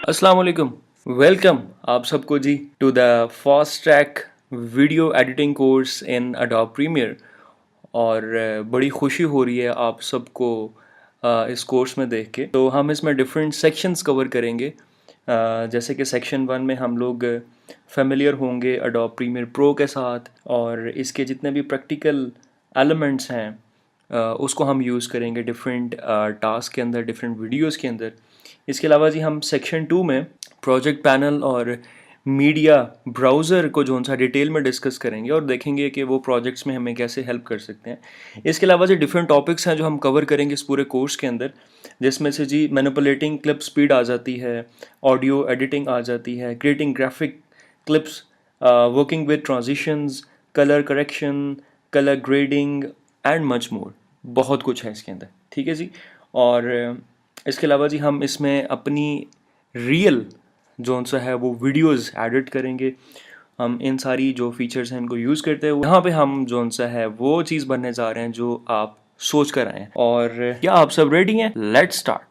अस्सलाम वालेकुम। वेलकम आप सबको जी to the fast track video editing course in Adobe Premiere. और बड़ी खुशी हो रही है आप सबको इस कोर्स में देख के। तो हम इसमें डिफरेंट सेक्शंस कवर करेंगे। जैसे कि सेक्शन 1 में हम लोग फेमिलियर होंगे अडोब प्रीमियर प्रो के साथ, और इसके जितने भी प्रैक्टिकल एलिमेंट्स हैं उसको हम यूज़ करेंगे डिफरेंट टास्क के अंदर, डिफरेंट वीडियोस के अंदर। इसके अलावा जी हम सेक्शन 2 में प्रोजेक्ट पैनल और मीडिया ब्राउज़र को जो सा डिटेल में डिस्कस करेंगे और देखेंगे कि वो प्रोजेक्ट्स में हमें कैसे हेल्प कर सकते हैं। इसके अलावा जो डिफरेंट टॉपिक्स हैं जो हम कवर करेंगे इस पूरे कोर्स के अंदर, जिसमें से जी मैनिपुलेटिंग क्लिप स्पीड आ जाती है, ऑडियो एडिटिंग आ जाती है, creating graphic clips, working with transitions, colour correction, colour grading and much more. बहुत कुछ है इसके अंदर, ठीक है जी। और इसके अलावा जी हम इसमें अपनी रियल जो सा है वो वीडियोस एडिट करेंगे। हम इन सारी जो फीचर्स हैं इनको यूज़ करते हुए यहाँ पे हम जो सा है वो चीज़ बनने जा रहे हैं जो आप सोच कर आए हैं। और क्या आप सब रेडी हैं? Let's start.